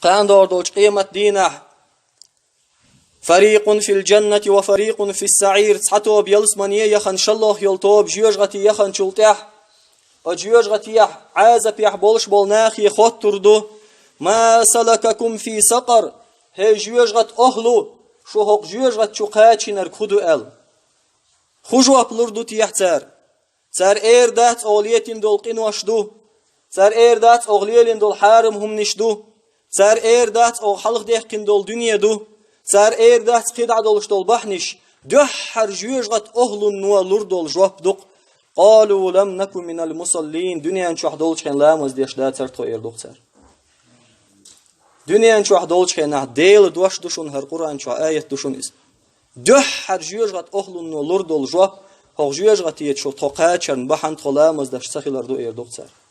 قاندور دوج قيمة دينه فريق في الجنة وفريق في السعير حتى بيلس منيه يخن شالله يلتوب جيوش غتي يخن شلتح وجيوش غتي عازب يحبولش بولناخي خط تردو ما سلككم في سقر هي جيوش غت أهلو شو هق جيوش غت شقاتش نركضو ال خجوا بلردو تيحتار سار دات أوليتين دول قنوشدو سار دات أغليلين دول حارم هم نشدو سار دات أو خلق ديحكين دول دنيا دو سار دات قيدع دولش دول بحنش دحر جيوش غت أهلو نوا لردول جواب دوق قالوا لم نكن من المصلين دنيا انشوح دولش خين لامز ديش دات سر تو دوق سار دنيا انشوح دولش خين ديل دوش دوشون هر قرآن شو آية دوشون إس دحر جيوش غت أهلو نوا لردول جواب هق جيوش غت يتشو توقاتشن بحن تخلامز دش سخيلر دو دوق سار